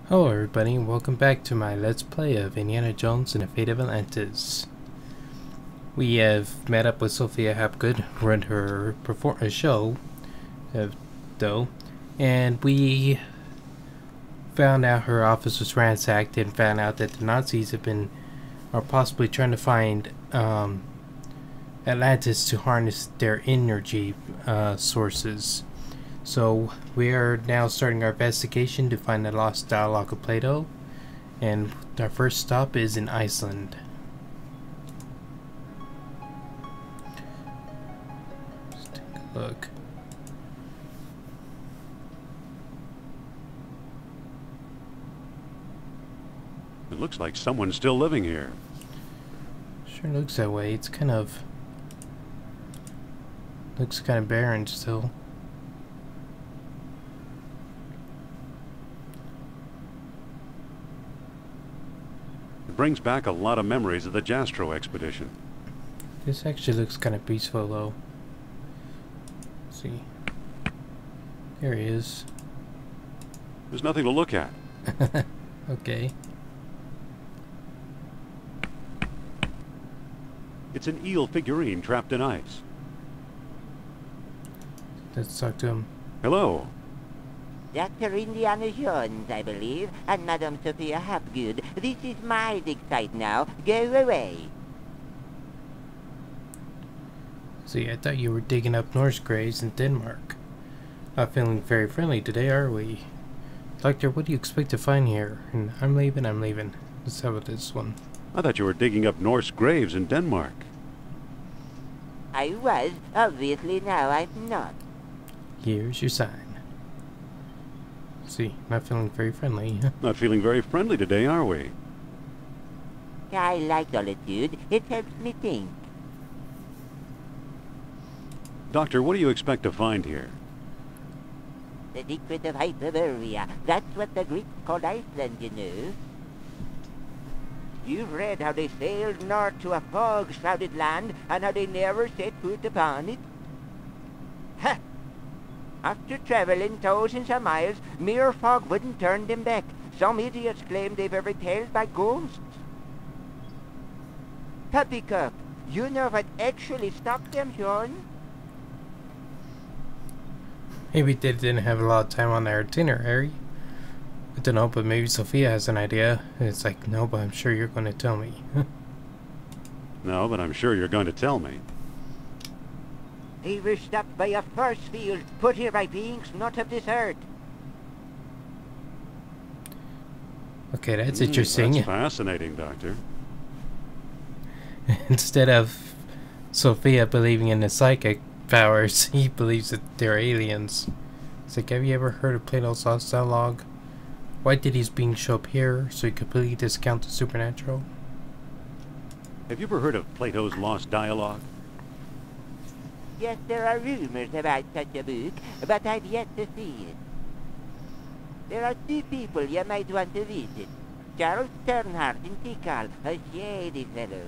Hello everybody, and welcome back to my Let's Play of Indiana Jones and the Fate of Atlantis. We have met up with Sophia Hapgood, run her show, though, and we found out her office was ransacked and found out that the Nazis are possibly trying to find Atlantis to harness their energy sources. So we are now starting our investigation to find the lost dialogue of Plato, and our first stop is in Iceland. Let's take a look. It looks like someone's still living here. Sure looks that way. It's looks kind of barren still. Brings back a lot of memories of the Jastro expedition. This actually looks kind of peaceful though. Let's see. There he is. There's nothing to look at. Okay. It's an eel figurine trapped in ice. Let's talk to him. Hello. Dr. Indiana Jones, I believe, and Madame Sophia Hapgood. This is my dig site now. Go away. See, I thought you were digging up Norse graves in Denmark. Not feeling very friendly today, are we? Doctor, what do you expect to find here? And I'm leaving. Let's have this one. I thought you were digging up Norse graves in Denmark. I was. Obviously now I'm not. Here's your sign. See, not feeling very friendly. Not feeling very friendly today, are we? I like solitude. It helps me think. Doctor, what do you expect to find here? The secret of Hyperborea. That's what the Greeks called Iceland, you know. You've read how they sailed north to a fog-shrouded land, and how they never set foot upon it? Ha! After traveling thousands of miles, mere fog wouldn't turn them back. Some idiots claim they were repelled by ghosts. Poppycock, you know what actually stopped them, Sean? Maybe they didn't have a lot of time on their itinerary. I don't know, but maybe Sophia has an idea. It's like, no, but I'm sure you're going to tell me. No, but I'm sure you're going to tell me. They were stopped by a force field put here by beings not of this earth. Okay, that's interesting. That's fascinating, Doctor. Instead of Sophia believing in the psychic powers, he believes that they're aliens. It's like, have you ever heard of Plato's lost dialogue? Why did these beings show up here so he completely discount the supernatural? Have you ever heard of Plato's lost dialogue? Yes, there are rumors about such a book, but I've yet to see it. There are two people you might want to visit. Charles Sternhardt in Tikal, a shady fellow,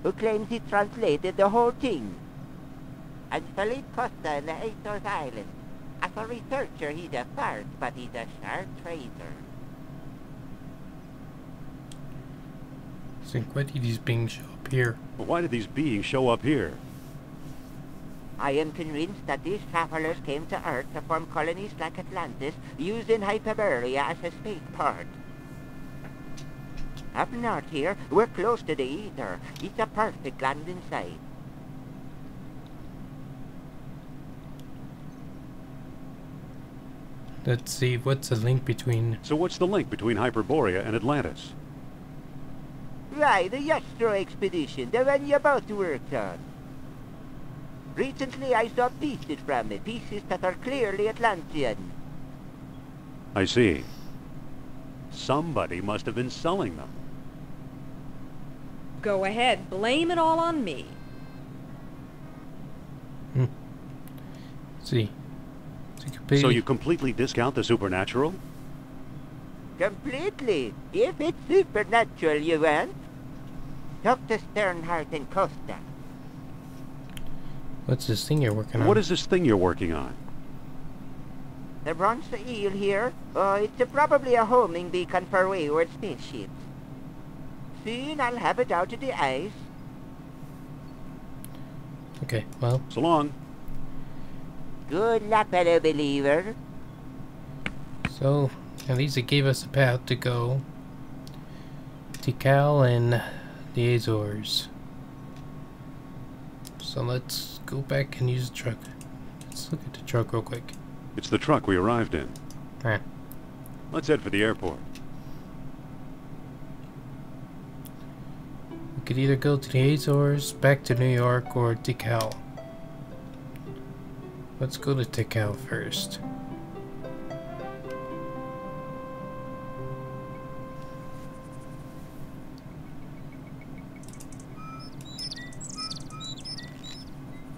who claims he translated the whole thing. And Philippe Costa in the Azores Islands. As a researcher, he's a fart, but he's a sharp traitor. Think, why did these beings show up here? Well, why did these beings show up here? I am convinced that these travelers came to Earth to form colonies like Atlantis, using Hyperborea as a spaceport. Up north here, we're close to the ether. It's a perfect landing site. Let's see, what's the link between... So what's the link between Hyperborea and Atlantis? Right, the Jastro expedition, the one you both worked on. Recently I saw pieces from it, pieces that are clearly Atlantean. I see. Somebody must have been selling them. Go ahead, blame it all on me. See. So you completely discount the supernatural? Completely. If it's supernatural you want. Talk to Sternhardt and Costa. What's this thing you're working on? What is this thing you're working on? The bronze eel here? It's probably a homing beacon for wayward spaceships. Soon I'll have it out of the ice. Okay, well, So long. Good luck, fellow believer. so at least it gave us a path to go. Tikal and the Azores. So let's go back and use the truck. Let's look at the truck real quick. It's the truck we arrived in. Alright. Let's head for the airport. We could either go to the Azores, back to New York, or Tikal. Let's go to Tikal first.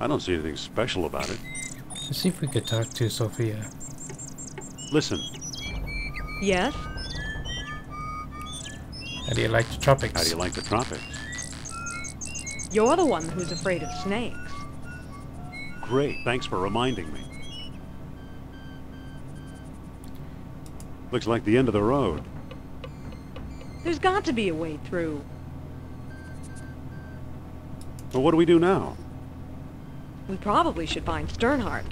I don't see anything special about it. Let's see if we could talk to Sophia. Listen, Yes? How do you like the tropics? how do you like the tropics? You're the one who's afraid of snakes. Great, thanks for reminding me. Looks like the end of the road. There's got to be a way through. Well, what do we do now? We probably should find Sternhardt.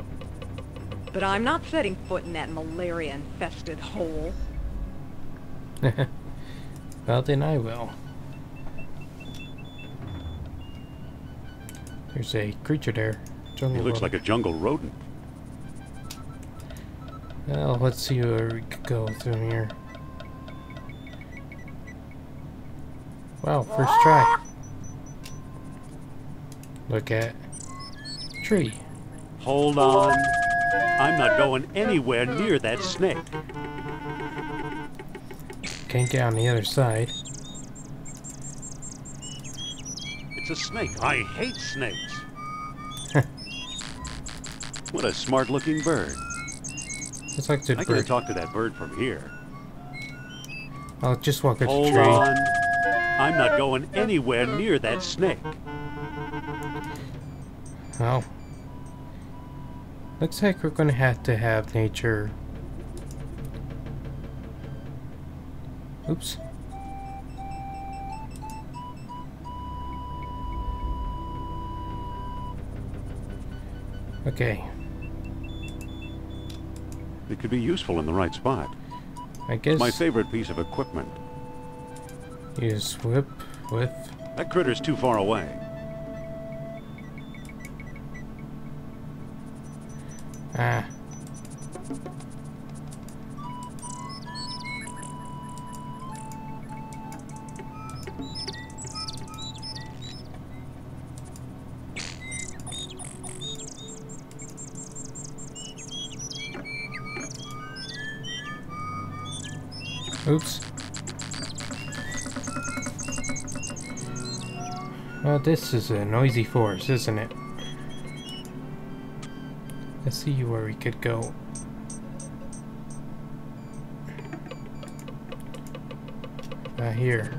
But I'm not setting foot in that malaria-infested hole. Well, then I will. There's a creature there. Jungle He looks like rodent. a jungle rodent. Well, let's see where we could go through here. Wow, first try. Look at tree. Hold on. I'm not going anywhere near that snake. Can't get on the other side. It's a snake. I hate snakes. What a smart-looking bird. It's like the I can't bird. talk to that bird from here. I'll just walk at the Hold tree. on. I'm not going anywhere near that snake. Oh. Looks like we're gonna have to have nature. Oops. Okay. It could be useful in the right spot. I guess My favorite piece of equipment. use whip with. That critter's too far away. Ah. Oops. Well, this is a noisy forest, isn't it? Let's see where we could go. Here.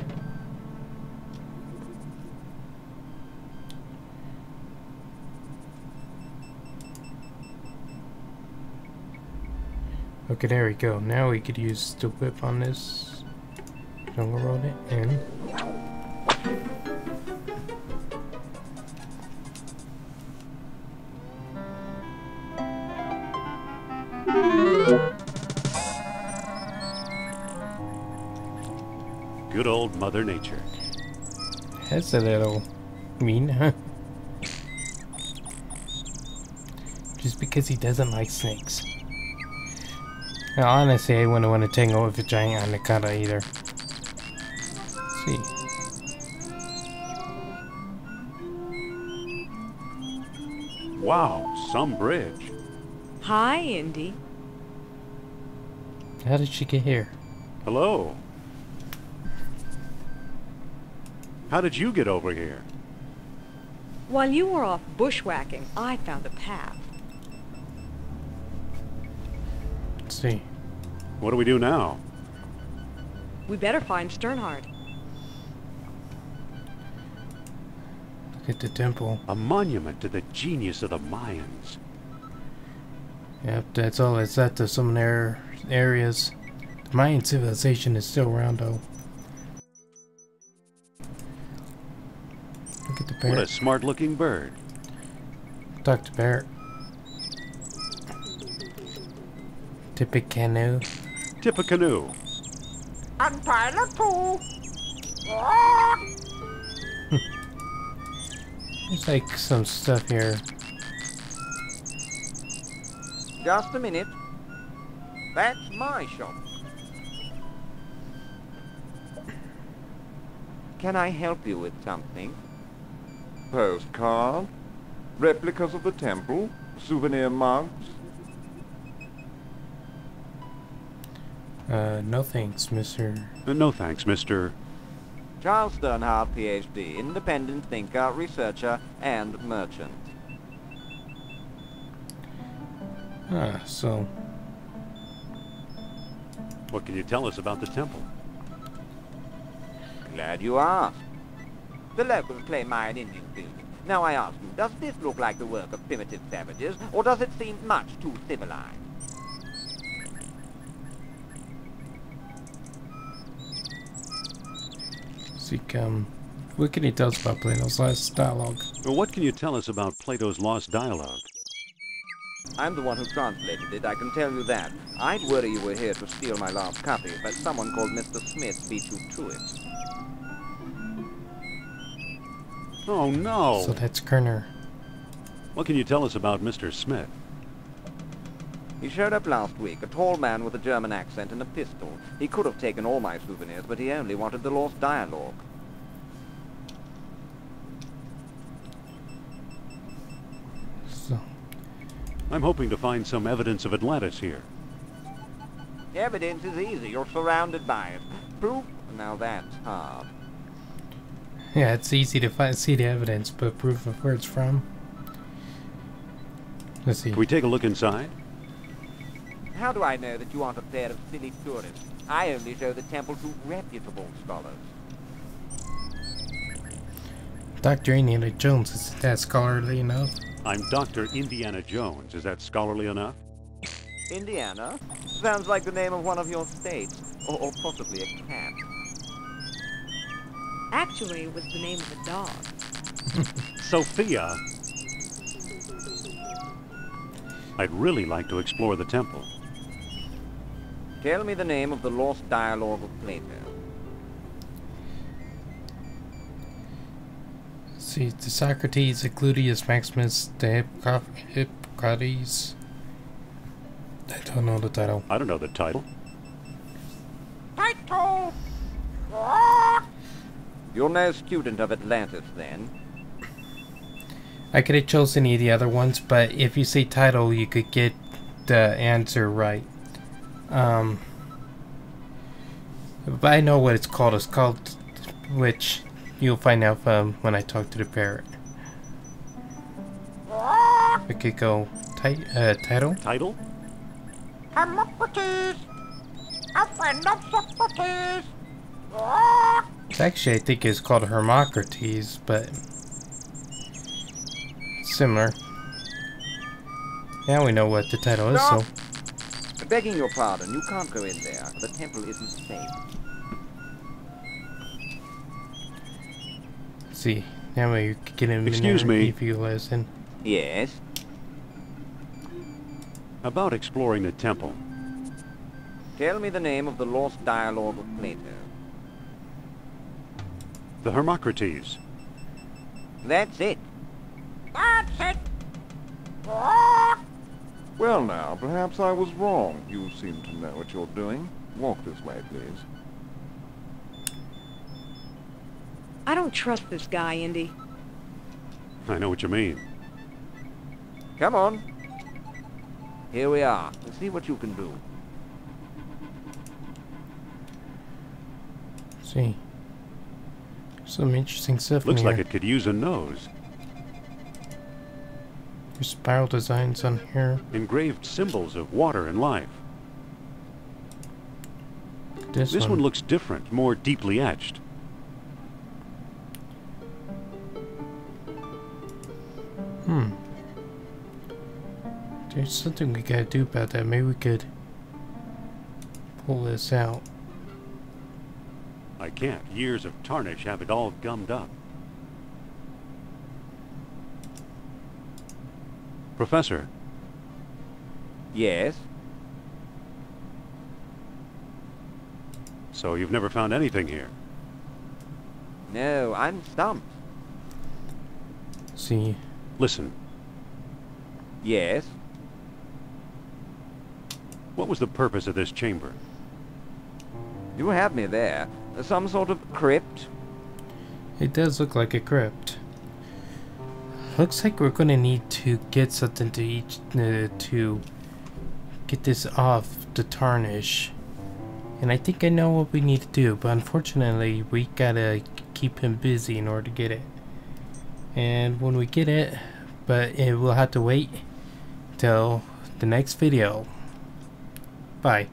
Okay, there we go. Now we could use the whip on this jungle rodent and Good old Mother Nature. that's a little mean, huh? Just because he doesn't like snakes. Now, honestly, I wouldn't want to tangle with a giant anaconda either. Let's see. Wow, some bridge. Hi, Indy. How did she get here? Hello. How did you get over here? While you were off bushwhacking, I found a path. Let's see. What do we do now? We better find Sternhardt. Look at the temple. A monument to the genius of the Mayans. Yep, that's all it's at to some areas. The Mayan civilization is still around though. Look at the parrot. What a smart-looking bird. Talk to parrot. Tip a canoe. Tip a canoe. Untie the pool. There's like some stuff here. Just a minute. That's my shop. Can I help you with something? Postcard? Replicas of the temple? Souvenir mugs? No thanks, mister. No thanks, Mr. Charles Sternhardt, Ph.D., independent thinker, researcher, and merchant. Ah, so... What can you tell us about the temple? Glad you asked. The locals claim Mayan Indian building. Now I ask you, does this look like the work of primitive savages, or does it seem much too civilized? Seek, what can you tell us about Plato's last dialogue? Well, what can you tell us about Plato's lost dialogue? I'm the one who translated it, I can tell you that. I'd worry you were here to steal my last copy, but someone called Mr. Smith beat you to it. Oh, no! So that's Kerner. What can you tell us about Mr. Smith? He showed up last week, a tall man with a German accent and a pistol. He could have taken all my souvenirs, but he only wanted the lost dialogue. So, I'm hoping to find some evidence of Atlantis here. Evidence is easy, you're surrounded by it. Proof? Now that's hard. yeah, it's easy to see the evidence, but proof of where it's from. Let's see. Can we take a look inside? How do I know that you aren't a pair of silly tourists? I only show the temple to reputable scholars. Dr. Indiana Jones, is that scholarly enough? I'm Dr. Indiana Jones. Is that scholarly enough? Indiana? Sounds like the name of one of your states. Or possibly a cat. Actually, it was the name of a dog. Sophia! I'd really like to explore the temple. Tell me the name of the lost dialogue of Plato. See, the Socrates, the Cludius Maximus, the Hippocrates. I don't know the title. I don't know the title. Title! You're no student of Atlantis, then? I could have chosen any of the other ones, but if you say title, you could get the answer right. But I know what it's called. It's called, which you'll find out when I talk to the parrot. We could go title. Title? Hermocrates! A friend of Socrates! Actually, I think it's called Hermocrates, but similar. Now we know what the title is, so. Begging your pardon, you can't go in there. The temple isn't safe. Let's see. Now we can get him Excuse in there me. if you listen. Yes? About exploring the temple. Tell me the name of the lost dialogue of Plato. The Hermocrates. That's it. That's it! Well now, perhaps I was wrong. You seem to know what you're doing. Walk this way, please. I don't trust this guy, Indy. I know what you mean. Come on. Here we are. Let's see what you can do. Let's see. Some interesting stuff Looks in like here. it could use a nose. There's spiral designs on here. Engraved symbols of water and life. This one looks different, more deeply etched. There's something we gotta do about that. Maybe we could pull this out. I can't. Years of tarnish have it all gummed up. Professor, Yes? so you've never found anything here? No, I'm stumped. See, Listen, Yes? what was the purpose of this chamber? You have me there. Some sort of crypt? it does look like a crypt. Looks like we're gonna need to get something to eat to get this off the tarnish. And I think I know what we need to do, but unfortunately we gotta keep him busy in order to get it. And when we get it, we'll have to wait till the next video. Bye.